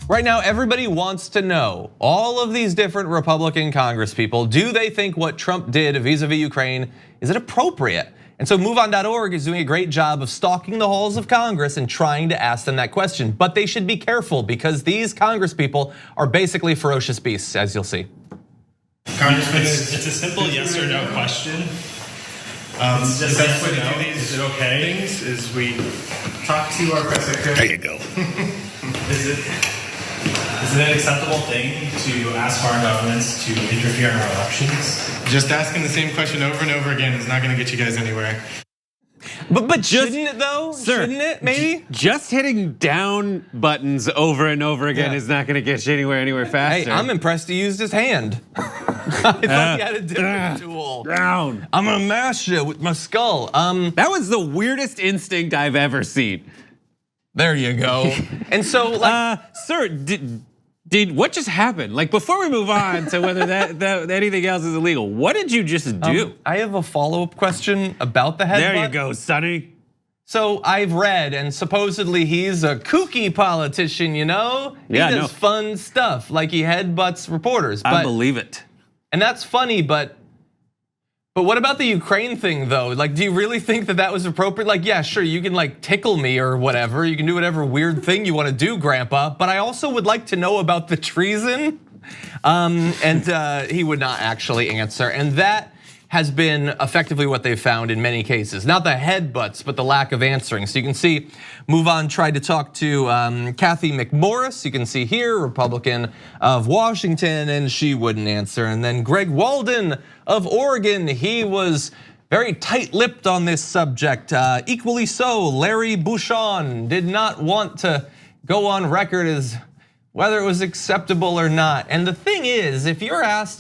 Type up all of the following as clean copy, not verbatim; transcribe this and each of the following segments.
Right now, everybody wants to know, all of these different Republican congresspeople, do they think what Trump did vis-a-vis Ukraine, is it appropriate? And so MoveOn.org is doing a great job of stalking the halls of Congress and trying to ask them that question. But they should be careful because these congresspeople are basically ferocious beasts, as you'll see. Congressman, it's a simple yes or no question. The best way to do these is it okay? Things is we talk to our press secretary. There you go. Is it an acceptable thing to ask foreign governments to interfere in our elections? Just asking the same question over and over again is not going to get you guys anywhere. But shouldn't it though? Sir, shouldn't it maybe? Just hitting down buttons over and over again is not gonna get you anywhere faster. Hey, I'm impressed he used his hand. I thought he had a different tool. Down. I'm gonna mash you with my skull. That was the weirdest instinct I've ever seen. There you go. And so like, sir, did what just happened? Like before we move on to whether that anything else is illegal, what did you just do? I have a follow-up question about the headbutt. There you go, Sonny. So I've read, and supposedly he's a kooky politician, you know? He does fun stuff, like he headbutts reporters. I believe it. And that's funny, but what about the Ukraine thing though? Like, do you really think that was appropriate? Like, yeah, sure, you can like tickle me or whatever. You can do whatever weird thing you want to do, Grandpa. But I also would like to know about the treason. And he would not actually answer. And that has been effectively what they've found in many cases. Not the headbutts, but the lack of answering. So you can see, MoveOn tried to talk to Kathy McMorris. You can see here, Republican of Washington, and she wouldn't answer. And then Greg Walden of Oregon, he was very tight-lipped on this subject. Equally so, Larry Bouchon did not want to go on record as whether it was acceptable or not. And the thing is, if you're asked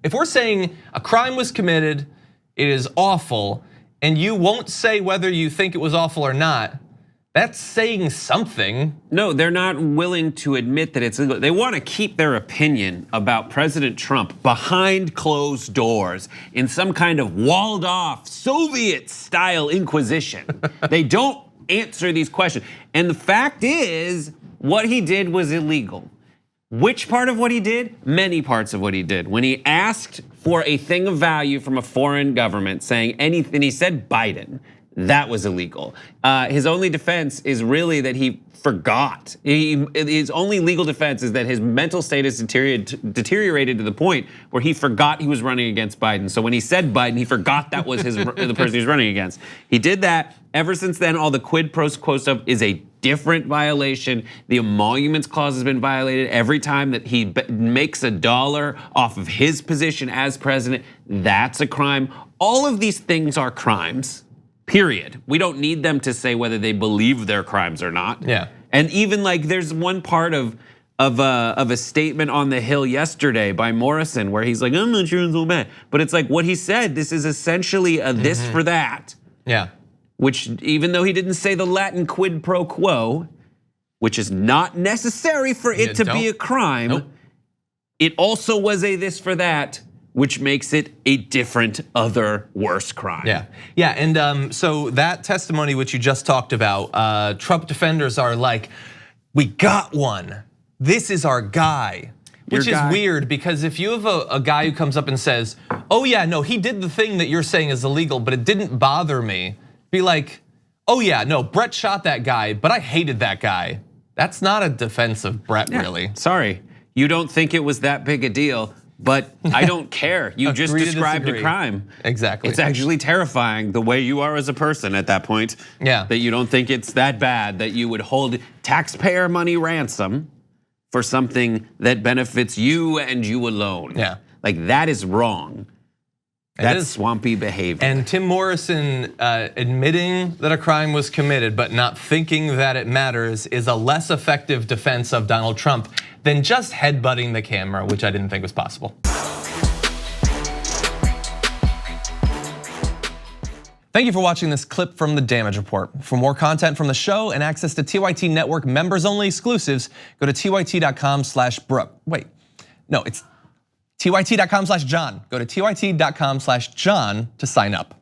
if we're saying a crime was committed, it is awful, and you won't say whether you think it was awful or not, that's saying something. No, they're not willing to admit that it's illegal. They want to keep their opinion about President Trump behind closed doors in some kind of walled off Soviet-style inquisition. They don't answer these questions. And the fact is, what he did was illegal. Which part of what he did? Many parts of what he did. When he asked for a thing of value from a foreign government saying anything, he said Biden, that was illegal. His only defense is really that he forgot. His only legal defense is that his mental status deteriorated to the point where he forgot he was running against Biden. So when he said Biden, he forgot that was the person he was running against. He did that. Ever since then, all the quid pro quo stuff is a different violation. The emoluments clause has been violated every time that he makes a dollar off of his position as president. That's a crime. All of these things are crimes, period. We don't need them to say whether they believe they're crimes or not. Yeah. And even like there's one part of a statement on the Hill yesterday by Morrison where he's like, I'm not sure it's so bad. But it's like what he said, this is essentially a this for that. Yeah. Which even though he didn't say the Latin quid pro quo, which is not necessary for it to be a crime, it also was a this for that, which makes it a different, other, worse crime. Yeah, and so that testimony which you just talked about, Trump defenders are like, we got one, this is our guy. Which is weird because if you have a guy who comes up and says, oh yeah, no, he did the thing that you're saying is illegal, but it didn't bother me. Be like, oh yeah, no, Brett shot that guy, but I hated that guy. That's not a defense of Brett, really. Sorry, you don't think it was that big a deal, but I don't care. You just described a crime. Exactly. It's actually terrifying the way you are as a person at that point. Yeah. That you don't think it's that bad that you would hold taxpayer money ransom for something that benefits you and you alone. Yeah. Like that is wrong. That's swampy behavior. And Tim Morrison admitting that a crime was committed but not thinking that it matters is a less effective defense of Donald Trump than just headbutting the camera, which I didn't think was possible. Thank you for watching this clip from the Damage Report. For more content from the show and access to TYT Network members only exclusives, go to tyt.com/Brooke. Wait, no, it's tyt.com/John. Go to tyt.com/John to sign up.